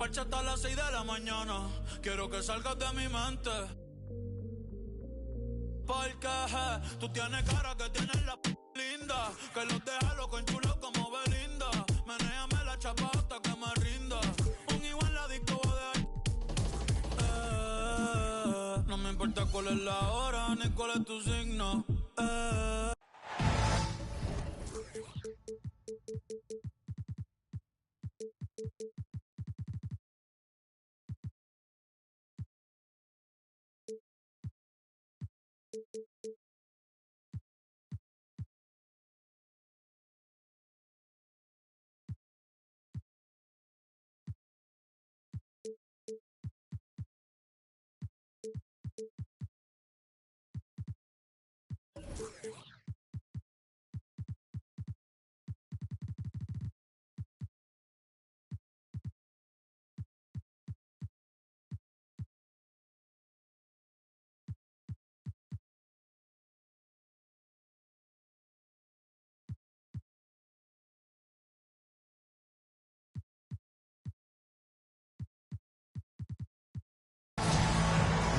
parche hasta las 6 de la mañana. Quiero que salgas de mi mente. Porque tú tienes cara que tienes la linda. Que los deja loco en chulo como Belinda. Menéame la chapa hasta que me rinda. Un igual la disco de no me importa cuál es la hora ni cuál es tu signo.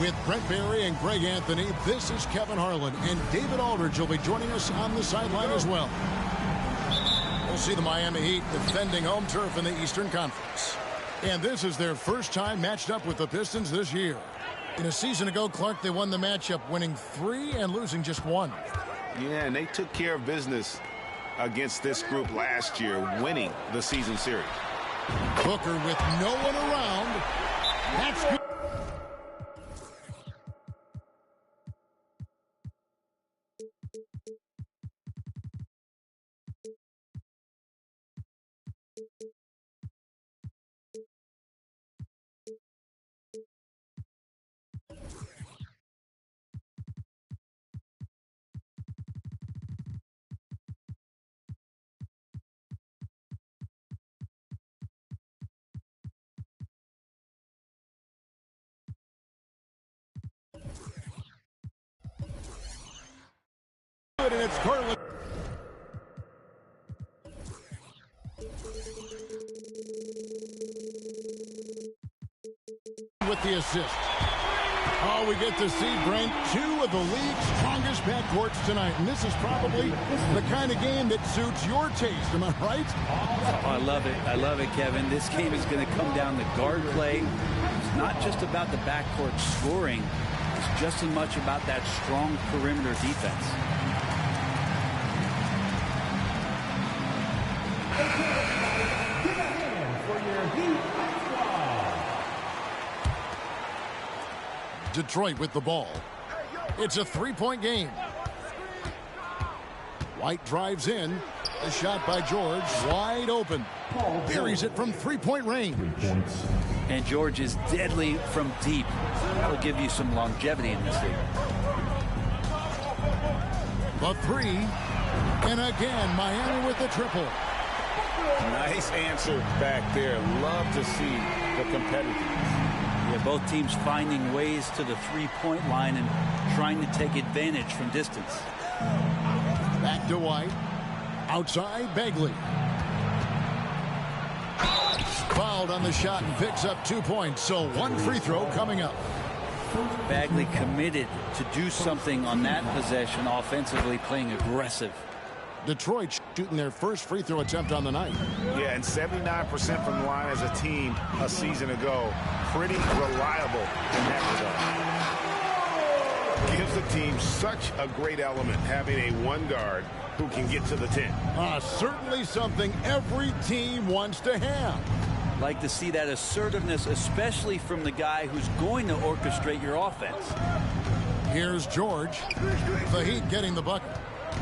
With Brent Barry and Greg Anthony, this is Kevin Harlan, and David Aldridge will be joining us on the sideline as well. We'll see the Miami Heat defending home turf in the Eastern Conference. And this is their first time matched up with the Pistons this year. In a season ago, Clark, they won the matchup, winning 3 and losing just 1. Yeah, and they took care of business against this group last year, winning the season series. Booker with no one around. That's good. And it's Carlin. With the assist. Oh, we get to see, Brent, 2 of the league's strongest backcourts tonight. And this is probably the kind of game that suits your taste. Am I right? Oh, I love it. I love it, Kevin. This game is going to come down to guard play. It's not just about the backcourt scoring. It's just as much about that strong perimeter defense. Detroit with the ball. It's a 3-point game. White drives in. A shot by George. Wide open. Buries it from 3-point range. And George is deadly from deep. That'll give you some longevity in this league. The 3. And again, Miami with the triple. Nice answer back there. Love to see the competitiveness. Yeah, both teams finding ways to the 3-point line and trying to take advantage from distance. Back to White. Outside, Bagley. Fouled on the shot and picks up 2 points. So 1 free throw coming up. Bagley committed to do something on that possession offensively, playing aggressive. Detroit shooting their first free throw attempt on the night. Yeah, and 79% from the line as a team a season ago. Pretty reliable in that regard. Gives the team such a great element having a 1 guard who can get to the 10. Certainly something every team wants to have. Like to see that assertiveness, especially from the guy who's going to orchestrate your offense. Here's George. The Heat getting the bucket.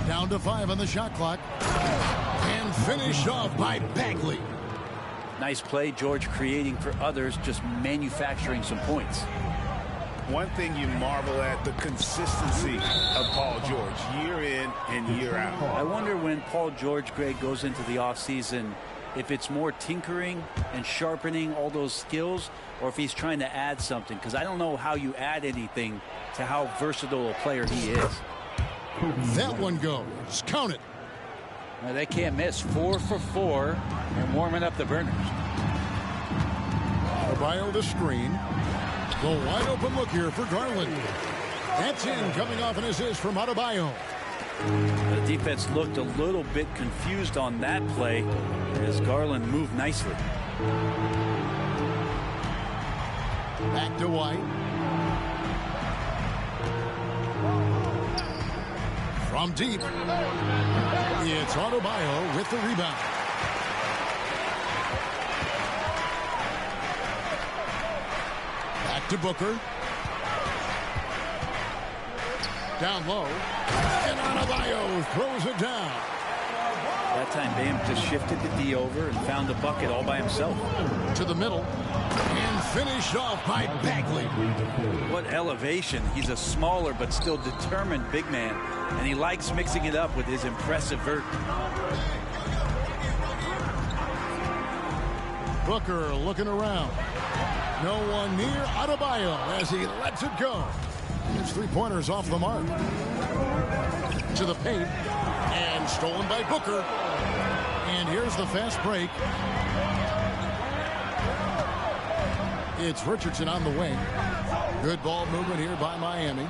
Down to 5 on the shot clock. And finished off by Bagley. Nice play, George creating for others, just manufacturing some points. One thing you marvel at, the consistency of Paul George, year in and year out. I wonder when Paul George, Greg, goes into the offseason, if it's more tinkering and sharpening all those skills, or if he's trying to add something, because I don't know how you add anything to how versatile a player he is. That one goes. Count it. Now, they can't miss. 4 for 4 and warming up the burners. Adebayo the screen. The wide open look here for Garland. That's in, coming off an assist from Adebayo. The defense looked a little bit confused on that play as Garland moved nicely. Back to White. From deep, it's Adebayo with the rebound. Back to Booker. Down low. And Adebayo throws it down. That time Bam just shifted the D over and found the bucket all by himself. To the middle. And finished off by Bagley. What elevation. He's a smaller but still determined big man. And he likes mixing it up with his impressive vert. Booker looking around. No one near Adebayo as he lets it go. His three-pointers off the mark. To the paint. And stolen by Booker. And here's the fast break. It's Richardson on the wing. Good ball movement here by Miami.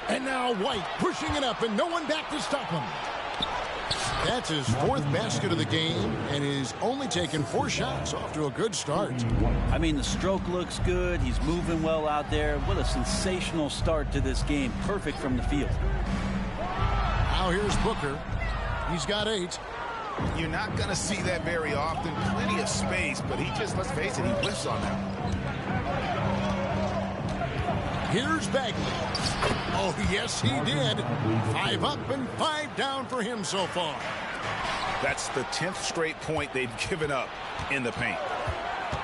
And now White pushing it up and no one back to stop him. That's his fourth basket of the game, and he's only taken 4 shots. Off to a good start. I mean, the stroke looks good. He's moving well out there. What a sensational start to this game. Perfect from the field. Now here's Booker. He's got 8. You're not going to see that very often. Plenty of space, but he just, let's face it, he whiffs on that. Here's Bagley. Oh, yes, he did. 5 up and 5 down for him so far. That's the 10th straight point they've given up in the paint.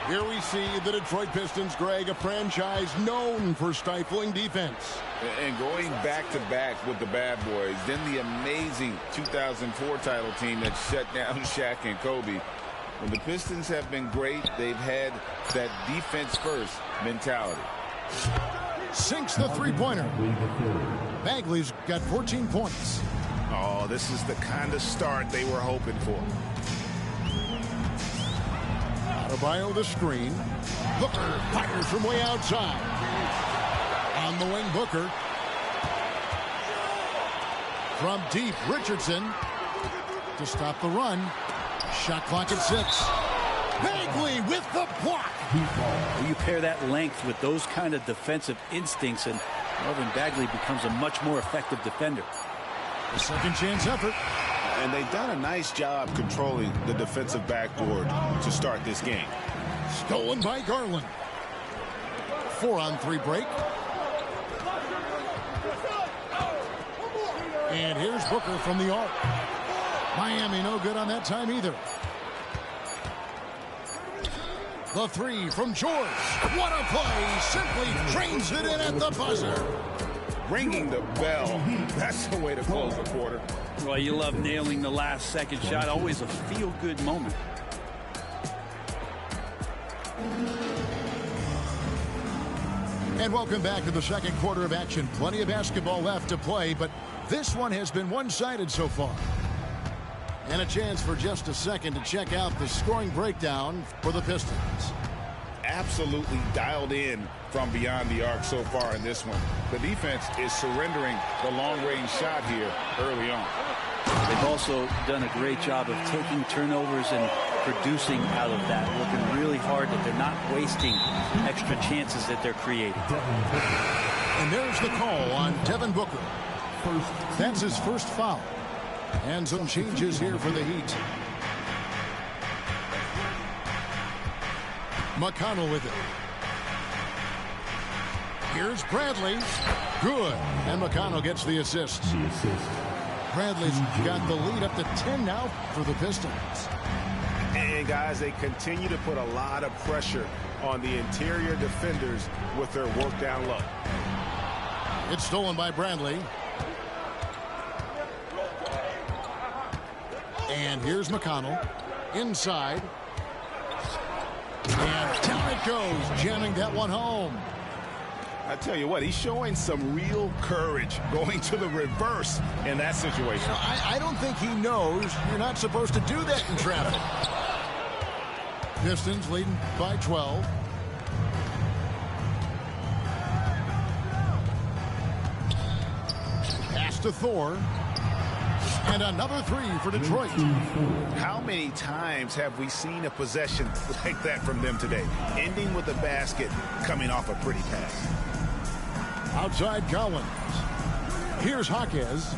Here we see the Detroit Pistons, Greg, a franchise known for stifling defense. And going back-to-back with the bad boys, then the amazing 2004 title team that shut down Shaq and Kobe. When the Pistons have been great, they've had that defense-first mentality. Sinks the three-pointer. Bagley's got 14 points. Oh, this is the kind of start they were hoping for. Adebayo the screen. Booker fires from way outside. On the wing, Booker. From deep, Richardson to stop the run. Shot clock at 6. Bagley with the block. You pair that length with those kind of defensive instincts, and Marvin Bagley becomes a much more effective defender. A second chance effort. And they've done a nice job controlling the defensive backboard to start this game. Stolen by Garland. 4-on-3 break. And here's Booker from the arc. Miami no good on that time either. The 3 from George. What a play. Simply trains it in at the buzzer. Ringing the bell. That's the way to close the quarter. Well, you love nailing the last second shot. Always a feel-good moment. And welcome back to the second quarter of action. Plenty of basketball left to play, but this one has been one-sided so far. And a chance for just a second to check out the scoring breakdown for the Pistons. Absolutely dialed in from beyond the arc so far in this one. The defense is surrendering the long-range shot here early on. They've also done a great job of taking turnovers and producing out of that, working really hard that they're not wasting extra chances that they're creating. And there's the call on Devin Booker. That's his first foul. And some changes here for the Heat. McConnell with it. Here's Bradley. Good. And McConnell gets the assist. Bradley's got the lead up to 10 now for the Pistons. And guys, they continue to put a lot of pressure on the interior defenders with their work down low. It's stolen by Bradley. And here's McConnell. Inside. And down it goes, jamming that one home. I tell you what, he's showing some real courage going to the reverse in that situation. I don't think he knows you're not supposed to do that in traffic. Pistons leading by 12. to Thor. And another three for Detroit. How many times have we seen a possession like that from them today? Ending with a basket, coming off a pretty pass. Outside Collins. Here's Jaquez.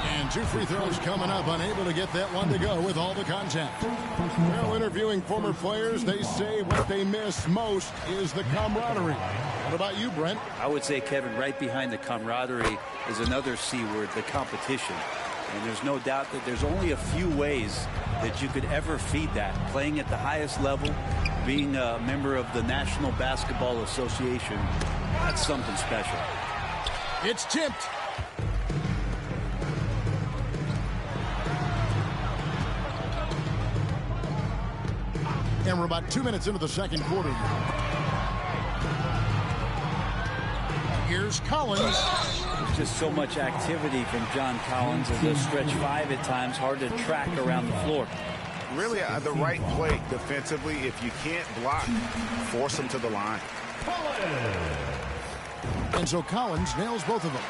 And two free throws coming up. Unable to get that one to go with all the contact. Well, interviewing former players, they say what they miss most is the camaraderie. What about you, Brent? I would say, Kevin, right behind the camaraderie is another C word, the competition. And there's no doubt that there's only a few ways that you could ever feed that. Playing at the highest level, being a member of the National Basketball Association, that's something special. It's tipped. And we're about 2 minutes into the second quarter. Here's Collins. There's just so much activity from John Collins as a stretch five at times. Hard to track around the floor. Really the right play defensively. If you can't block, force them to the line. And so Collins nails both of them.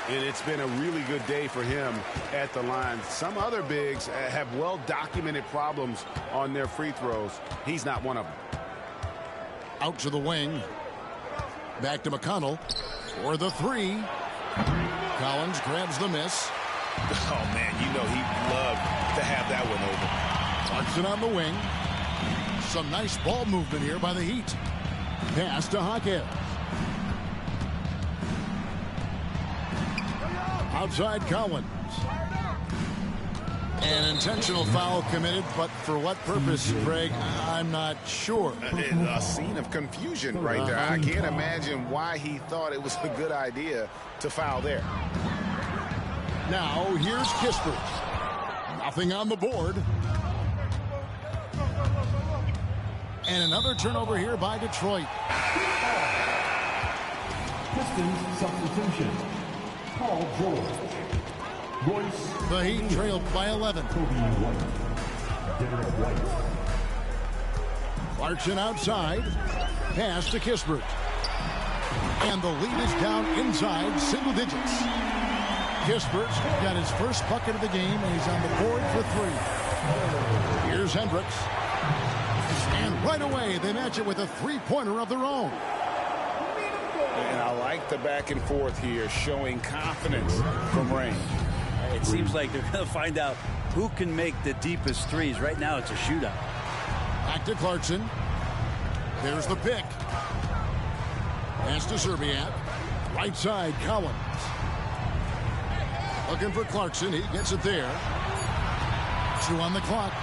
It's been a really good day for him at the line. Some other bigs have well-documented problems on their free throws. He's not one of them. Out to the wing. Back to McConnell for the three. Collins grabs the miss. Oh, man, you know he'd love to have that one over. Clarkson on the wing. Some nice ball movement here by the Heat. Pass to Jaquez. Outside Collins. An intentional foul committed, but for what purpose, Greg, I'm not sure. A scene of confusion right there. I can't imagine why he thought it was a good idea to foul there. Now, here's Kispert. Nothing on the board. And another turnover here by Detroit. Pistons substitution. Paul George. Royce. The Heat trailed by 11. Kobe White. Derek White. Clarkson outside. Pass to Kispert. And the lead is down inside single digits. Kispert's got his first bucket of the game, and he's on the board for three. Here's Hendricks. And right away, they match it with a three-pointer of their own. And I like the back and forth here, showing confidence from range. It seems like they're going to find out who can make the deepest threes. Right now, it's a shootout. Back to Clarkson. There's the pick. Pass to Serbiak. Right side, Collins. Looking for Clarkson. He gets it there. 2 on the clock.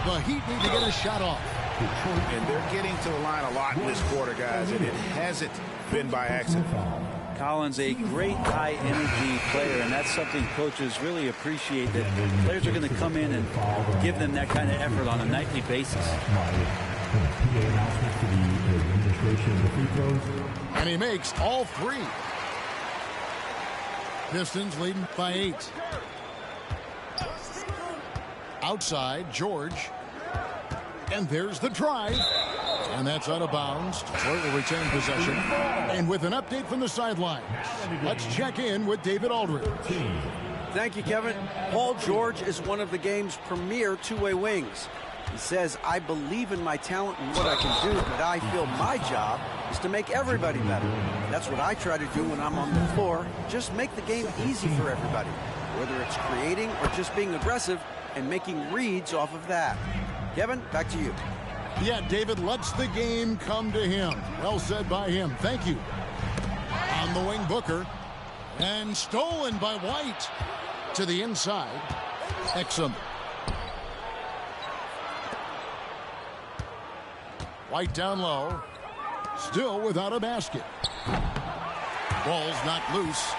The Heat need to get a shot off. And they're getting to the line a lot in this quarter, guys, and it hasn't been by accident. Collins, a great high-energy player, and that's something coaches really appreciate, that players are going to come in and give them that kind of effort on a nightly basis. And he makes all three. Pistons leading by 8. Outside, George. And there's the drive. And that's out of bounds. Detroit will retain possession. And with an update from the sidelines, let's check in with David Aldridge. Thank you, Kevin. Paul George is one of the game's premier two-way wings. He says, I believe in my talent and what I can do, but I feel my job is to make everybody better. That's what I try to do when I'm on the floor. Just make the game easy for everybody, whether it's creating or just being aggressive and making reads off of that. Kevin, back to you. Yeah, David lets the game come to him. Well said by him. Thank you. On the wing, Booker. And stolen by White. To the inside. Exum. White down low. Still without a basket. Ball's not loose.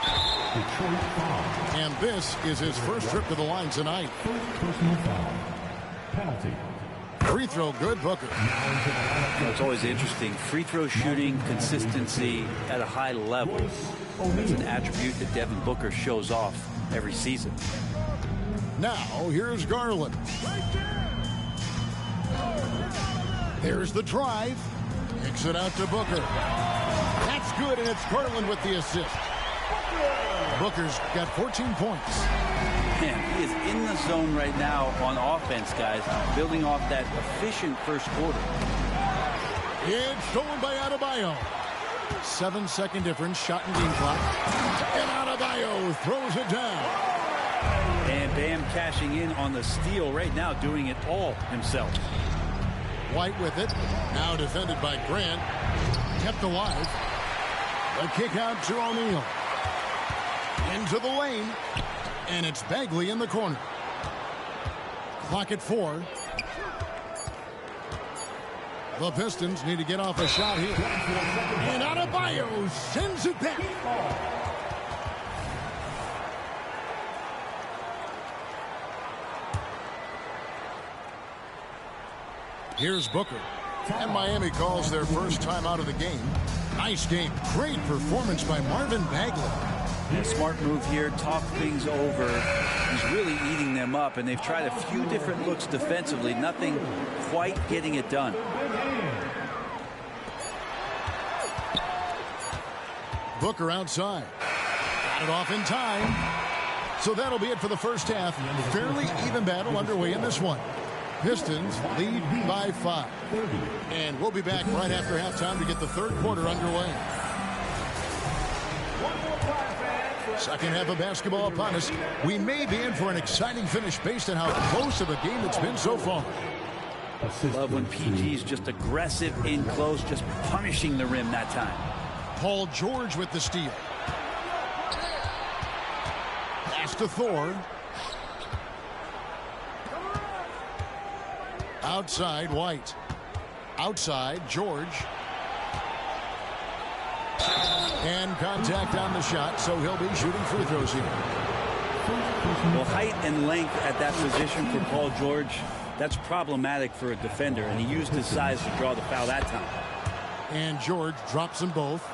And this is his first trip to the line tonight. Personal foul. Penalty. Free throw good, Booker. It's always interesting. Free throw shooting, consistency at a high level. That's an attribute that Devin Booker shows off every season. Now, here's Garland. There's the drive. Kicks it out to Booker. That's good, and it's Garland with the assist. Booker's got 14 points. Man, he is in the zone right now on offense, guys, building off that efficient first quarter. It's stolen by Adebayo. 7-second difference, shot and game clock. And Adebayo throws it down. And Bam cashing in on the steal right now, doing it all himself. White with it. Now defended by Grant. Kept alive. The kick out to O'Neal. Into the lane. And it's Bagley in the corner. Clock at 4. The Pistons need to get off a shot here. And Adebayo sends it back. Here's Booker. And Miami calls their first time out of the game. Nice game. Great performance by Marvin Bagley. A smart move here. Talk things over. He's really eating them up, and they've tried a few different looks defensively. Nothing quite getting it done. Booker outside. Got it off in time. So that'll be it for the first half. Fairly even battle underway in this one. Pistons lead by 5. And we'll be back right after halftime to get the third quarter underway. Second half of basketball upon us. We may be in for an exciting finish based on how close of a game it's been so far. Love when PG's just aggressive in close, just punishing the rim that time. Paul George with the steal. Pass to Thor. Outside, White. Outside, George. And contact on the shot, so he'll be shooting free throws here. Well, height and length at that position for Paul George, that's problematic for a defender, and he used his size to draw the foul that time. And George drops them both.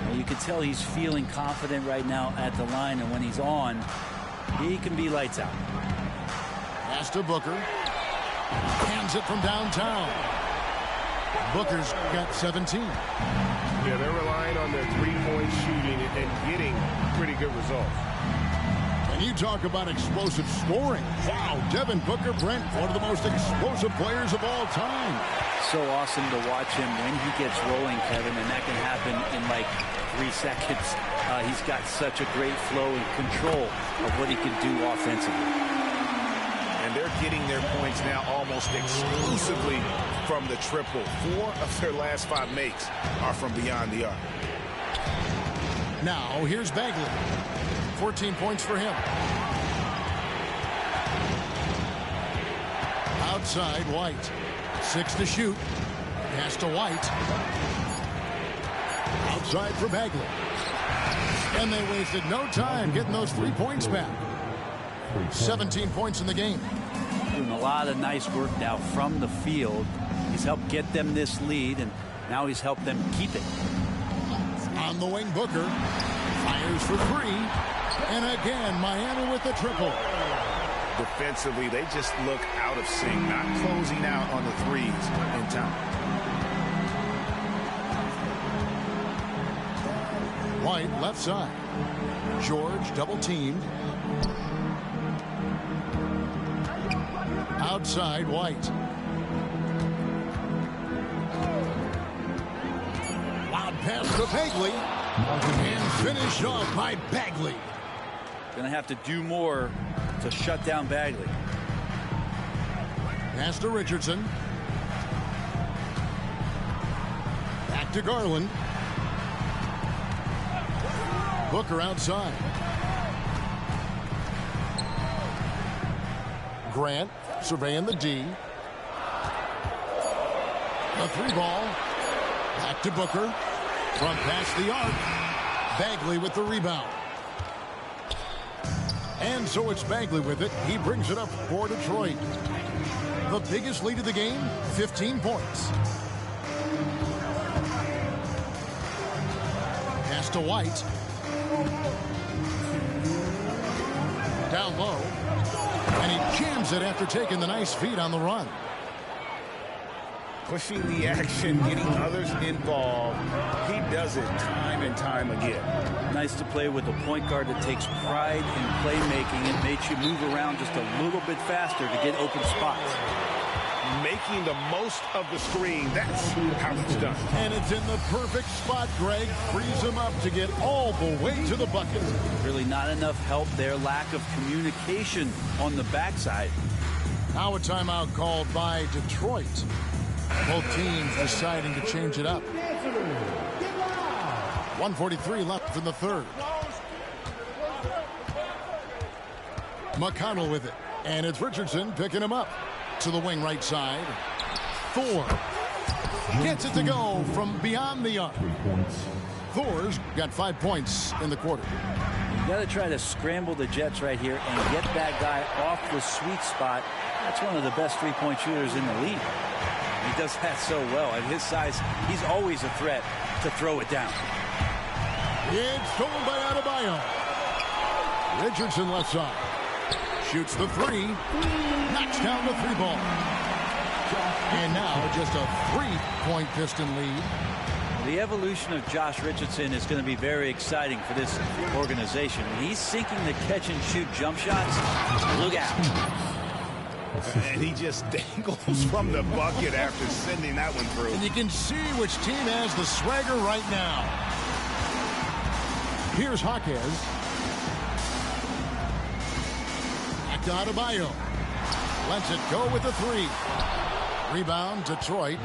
Well, you can tell he's feeling confident right now at the line, and when he's on, he can be lights out. Pass to Booker. Hands it from downtown. Booker's got 17. Yeah, they're relying on their three-point shooting and getting pretty good results. And you talk about explosive scoring. Wow, Devin Booker, Brent, one of the most explosive players of all time. So awesome to watch him when he gets rolling, Kevin, and that can happen in like 3 seconds. He's got such a great flow and control of what he can do offensively. And they're getting their points now almost exclusively from the triple. 4 of their last 5 makes are from beyond the arc. Now, here's Bagley. 14 points for him. Outside, White. 6 to shoot. Pass to White. Outside for Bagley. And they wasted no time getting those 3 points back. 17 points in the game. Doing a lot of nice work now from the field. He's helped get them this lead, and now he's helped them keep it. On the wing, Booker fires for 3. And again, Miami with the triple. Defensively, they just look out of sync, not closing out on the threes in time. White left side. George double teamed. Outside, White. Loud pass to Bagley. And finished off by Bagley. Gonna have to do more to shut down Bagley. Pass to Richardson. Back to Garland. Booker outside. Grant surveying the D. A 3 ball. Back to Booker. From past the arc. Bagley with the rebound. And so it's Bagley with it. He brings it up for Detroit. The biggest lead of the game, 15 points. Pass to White. Down low. And he jams it after taking the nice feed on the run. pushing the action, getting others involved. He does it time and time again. Nice to play with a point guard that takes pride in playmaking and makes you move around just a little bit faster to get open spots. Making the most of the screen. That's how it's done. And it's in the perfect spot, Greg. Frees him up to get all the way to the bucket. Really not enough help there. Lack of communication on the backside. Now a timeout called by Detroit. Both teams deciding to change it up. 1:43 left in the third. McConnell with it. And it's Richardson picking him up. To the wing right side. Thor gets it to go from beyond the arc. Thor's got 5 points in the quarter. You got to try to scramble the Jets right here and get that guy off the sweet spot. That's one of the best three-point shooters in the league. He does that so well. At his size, he's always a threat to throw it down. It's stolen by Adebayo. Richardson left side. Shoots the three. Knocks down the three ball. And now just a 3-point Piston lead. The evolution of Josh Richardson is going to be very exciting for this organization. When he's sinking the catch-and-shoot jump shots, look out. And he just dangles from the bucket after sending that one through. And you can see which team has the swagger right now. Here's Jaquez. Back to Adebayo. Lets it go with the three. Rebound, Detroit.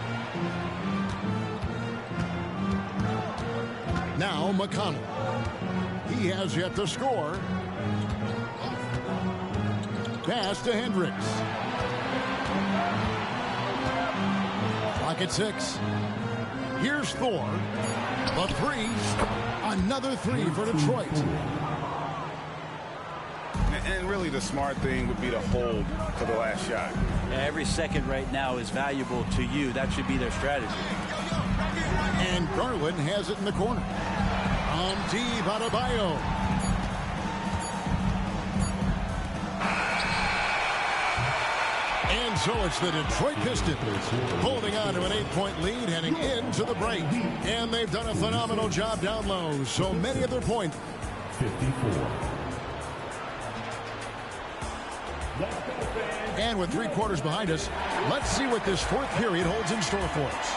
Now McConnell. He has yet to score. Pass to Hendricks. Clock at 6. Here's Thor. The three. Another three for Detroit. And really the smart thing would be to hold for the last shot. Every second right now is valuable to you. That should be their strategy. And Garland has it in the corner. Deep Adebayo. And so it's the Detroit Pistons holding on to an 8-point lead heading into the break. And they've done a phenomenal job down low. So many of their points. 54. And with 3 quarters behind us, let's see what this fourth period holds in store for us.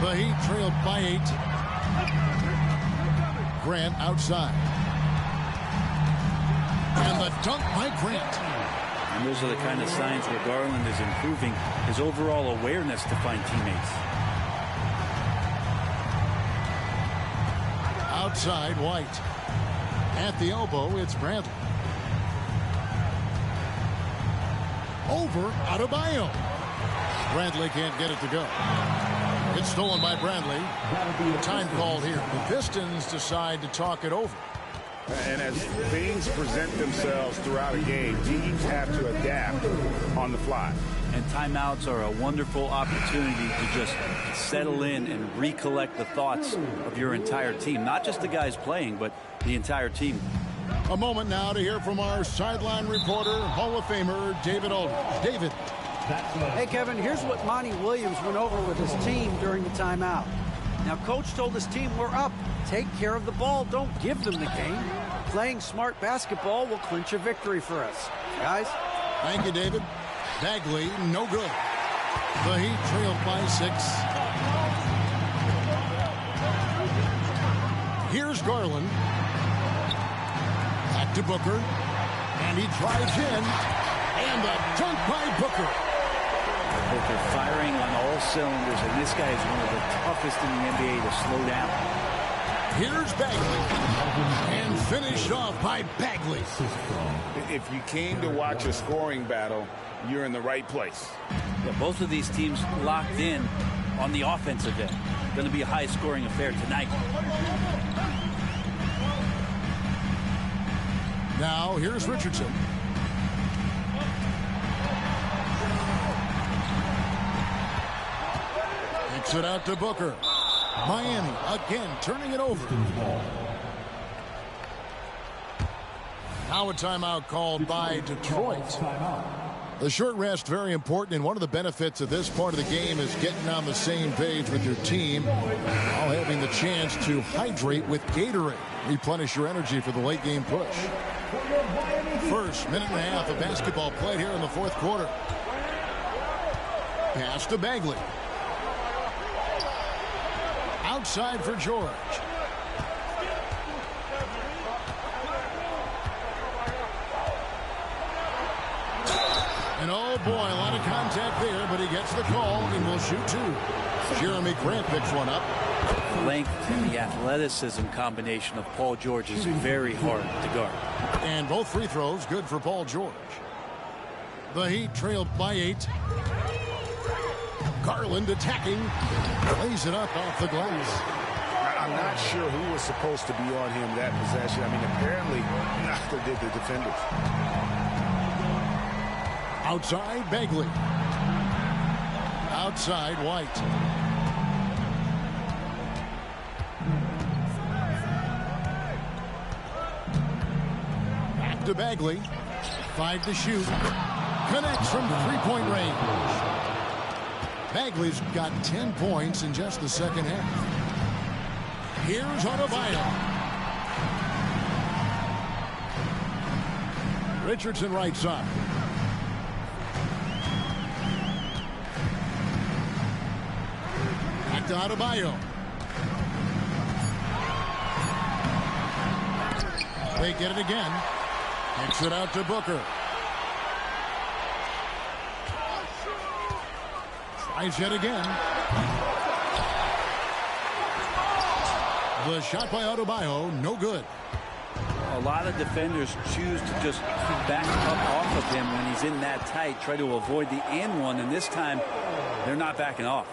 The Heat trailed by 8. Grant outside. And the dunk by Grant. And those are the kind of signs where Garland is improving his overall awareness to find teammates. Outside, White. At the elbow, it's Bradley. Over Adebayo. Bradley can't get it to go. It's stolen by Bradley. Time called here. The Pistons decide to talk it over. And as things present themselves throughout a game, teams have to adapt on the fly. And timeouts are a wonderful opportunity to just settle in and recollect the thoughts of your entire team. Not just the guys playing, but the entire team. A moment now to hear from our sideline reporter, Hall of Famer David Aldridge. David. Hey, Kevin, here's what Monty Williams went over with his team during the timeout. Now, Coach told his team, we're up. Take care of the ball. Don't give them the game. Playing smart basketball will clinch a victory for us. Guys? Thank you, David. Bagley, no good. The Heat trailed by 6. Here's Garland. Back to Booker. And he drives in. And the dunk by Booker. Booker firing on all cylinders, and this guy is one of the toughest in the NBA to slow down. Here's Bagley. And finished off by Bagley. If you came to watch a scoring battle, you're in the right place. Yeah, both of these teams locked in on the offensive end. Going to be a high-scoring affair tonight. Now, here's Richardson. Kicks it out to Booker. Miami again turning it over. Now a timeout called by Detroit. The short rest, very important, and one of the benefits of this part of the game is getting on the same page with your team while having the chance to hydrate with Gatorade. Replenish your energy for the late game push. First minute and a half of basketball played here in the fourth quarter. Pass to Bagley. Outside for George. And oh boy, a lot of contact there, but he gets the call and will shoot two. Jeremy Grant picks one up. The length and the athleticism combination of Paul George is very hard to guard. And both free throws good for Paul George. The Heat trailed by 8. Garland attacking. Lays it up off the glass. I'm not sure who was supposed to be on him that possession. I mean, apparently neither did the defenders. Outside Bagley. Outside White. Back to Bagley. 5 to shoot. Connects from three-point range. Bagley's got 10 points in just the second half. Here's Adebayo. Richardson right side. Back to Adebayo. They get it again. Kicks it out to Booker. Tries yet again. The shot by Adebayo, no good. A lot of defenders choose to just back up off of him when he's in that tight, try to avoid the and one, and this time they're not backing off.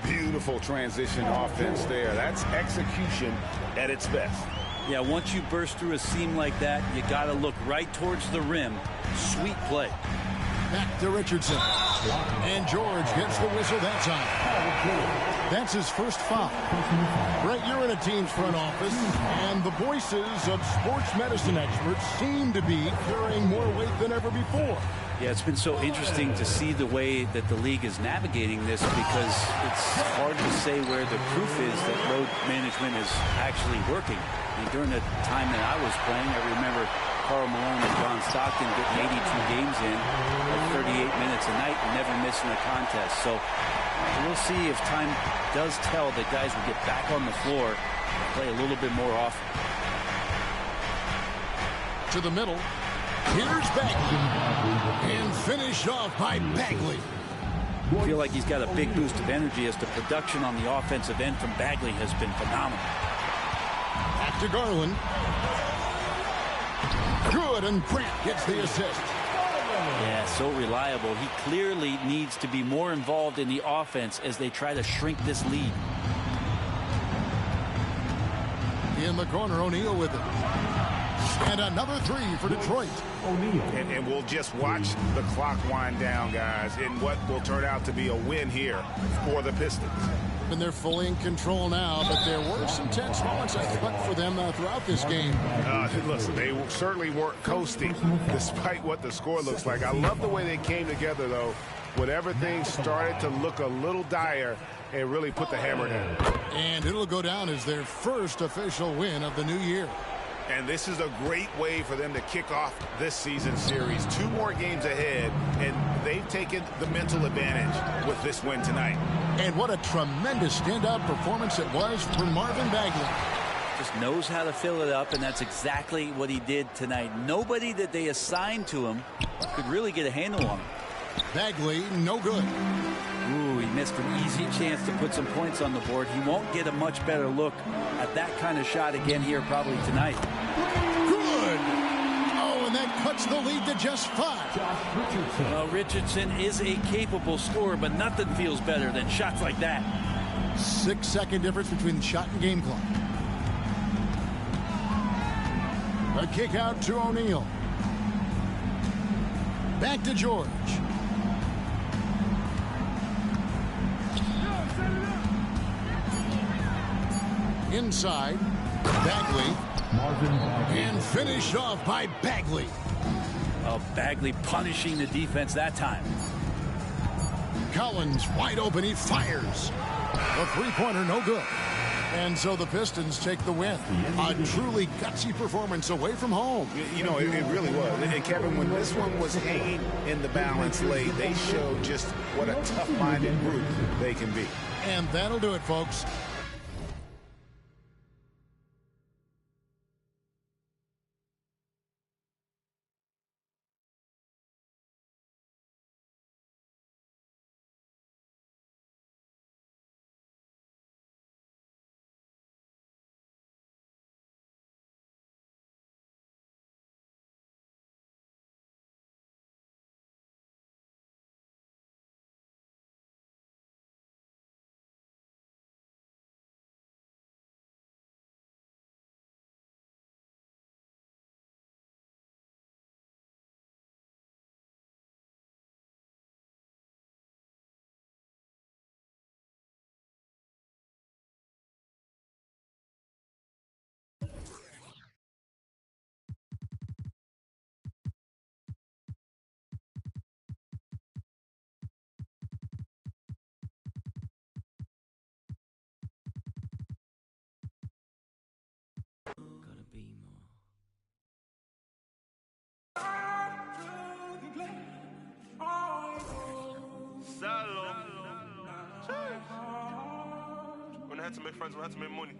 Beautiful transition offense there. That's execution at its best. Yeah, once you burst through a seam like that, you got to look right towards the rim. Sweet play. Back to Richardson. And George gets the whistle that time. That's his first foul. Brett, you're in a team's front office, and the voices of sports medicine experts seem to be carrying more weight than ever before. Yeah, it's been so interesting to see the way that the league is navigating this, because it's hard to say where the proof is that load management is actually working. I mean, during the time that I was playing, I remember Karl Malone and John Stockton getting 82 games in at 38 minutes a night and never missing a contest. So we'll see if time does tell that guys will get back on the floor and play a little bit more often. To the middle. Here's Bagley. And finished off by Bagley. I feel like he's got a big boost of energy as the production on the offensive end from Bagley has been phenomenal. Back to Garland. Good, and Grant gets the assist. Yeah, so reliable. He clearly needs to be more involved in the offense as they try to shrink this lead. In the corner, O'Neal with it. And another three for Detroit. And we'll just watch the clock wind down, guys, in what will turn out to be a win here for the Pistons. And they're fully in control now, but there were some tense moments, I thought, for them throughout this game. Listen, they certainly weren't coasting despite what the score looks like. I love the way they came together, though, when everything started to look a little dire and really put the hammer down. And it'll go down as their first official win of the new year. And this is a great way for them to kick off this season series. 2 more games ahead, and they've taken the mental advantage with this win tonight. And what a tremendous standout performance it was for Marvin Bagley. Just knows how to fill it up, and that's exactly what he did tonight. Nobody that they assigned to him could really get a handle on him. Bagley, no good. Ooh, he missed an easy chance to put some points on the board. He won't get a much better look at that kind of shot again here probably tonight. Good. Oh, and that cuts the lead to just 5. Well, Richardson is a capable scorer, but nothing feels better than shots like that. 6-second difference between the shot and game clock. A kick out to O'Neal. Back to George. Inside, Bagley. And finished off by Bagley. Bagley punishing the defense that time. Collins wide open. He fires. A three-pointer, no good. And so the Pistons take the win. A truly gutsy performance away from home. You know, it really was. And Kevin, when this one was hanging in the balance late, they showed just what a tough-minded group they can be. And that'll do it, folks. When I had to make friends, when I had to make money.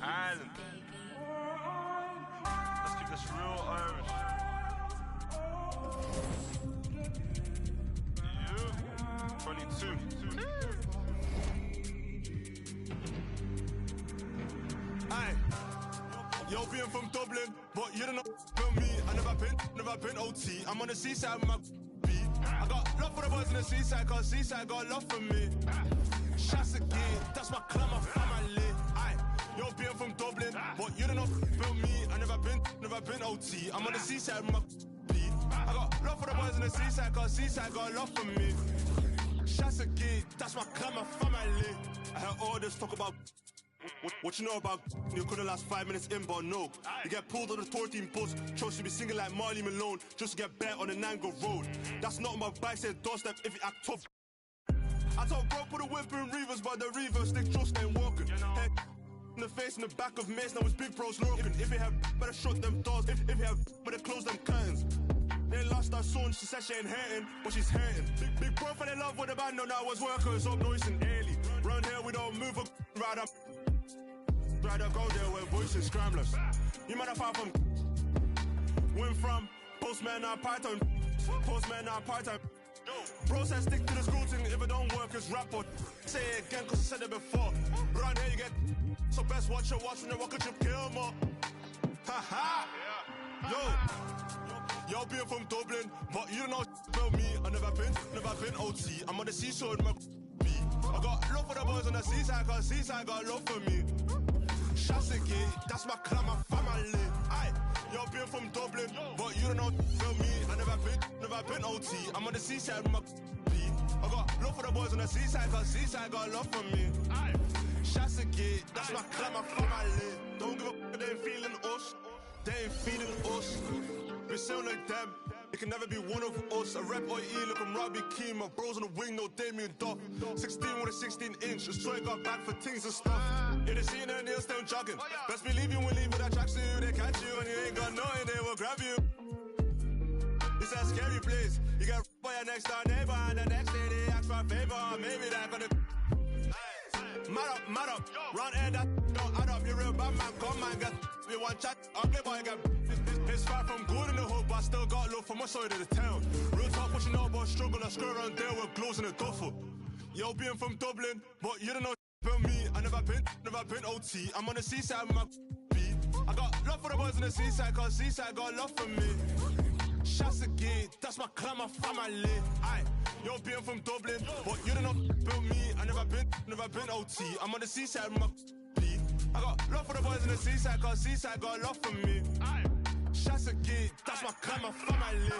Island. Let's keep this real Irish. Yeah. 22. Aye. Yo, being from Dublin, but you don't know about me. I never been OT. I'm on the seaside with my beat. I got love for the boys in the seaside, cause seaside got love for me. Shots again, that's my clan, my family. Aye, yo, being from Dublin, but you don't know about me. I never been OT. I'm on the seaside with my beat. I got love for the boys in the seaside, cause seaside got love for me. Shots again, that's my clan, my family. I heard all this talk about. What you know about you couldn't last 5 minutes in, but no. You get pulled on the 14 bus, chose to be singing like Marley Malone, just to get bet on the Nango Road. That's not on my bike, said doorstep if you act tough. I told bro put a whip in Reavers, but the Reavers stick just ain't walking. Head in the face in the back of Mace, now it's big bros lurking. If you have better shut them doors, if you have better close them curtains. They lost our son, she said she ain't hurting, but she's hurting. Big bro fell in love with the band, no, now was workers up noise and early. Round here we don't move a right up. Rather go there where voices scramblers. You might have far from went from postman or part-time. Postman or part-time. Bro said stick to the school thing, if it don't work it's rap or say it again cause I said it before. Round here you get so best watch your watch when you walk a chip kill more. Ha ha. Yo being from Dublin, but you don't know about me. I never been OT. I'm on the seashore with my B. I got love for the boys on the seaside, cause seaside got love for me. Shots again, that's my clan, my family. Aye, yo, being from Dublin, but you don't know about me. I never been OT. I'm on the seaside with my B. I got love for the boys on the seaside, cause seaside got love for me. Aye, shots again, that's my clan, my family. Don't give a they ain't feeling us. They ain't feeling us. We sound like them. It can never be one of us. A rep or E, look, I'm Robbie Keane. My bros on the wing, no Damien Duff. 16 with a 16-inch. Just try got back for things and stuff. In the scene and they'll still jogging. Best believe you will leave with that tracksuit. They catch you and you ain't got nothing, they will grab you. It's a scary place. You get by your next door neighbor and the next day they ask for a favor. Maybe they're gonna mad up. Round here that don't add up. You real bad man, come man, get we want chat. Ugly boy, get it's far from good in the hood, but I still got love for my side of the town. Real talk, what you know about struggle, I screw around there with gloves in a duffel. Yo, being from Dublin, but you don't know about me. I never been OT. I'm on the seaside with my B. I got love for the boys on the seaside, cause seaside got love for me. Shots again, that's my clan, my family. Aye, yo, being from Dublin, but you don't know about me. I never been OT. I'm on the seaside with my B. I got love for the boys on the seaside, cause seaside got love for me. Aye, shots again, that's my clan, my family.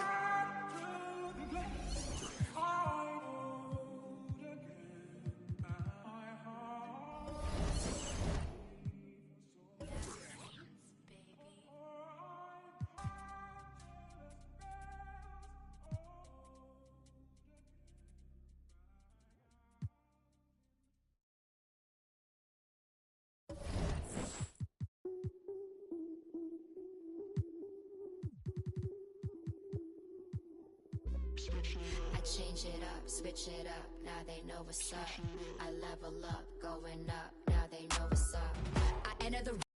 I change it up, switch it up, now they know what's up. I level up, going up, now they know what's up. I enter the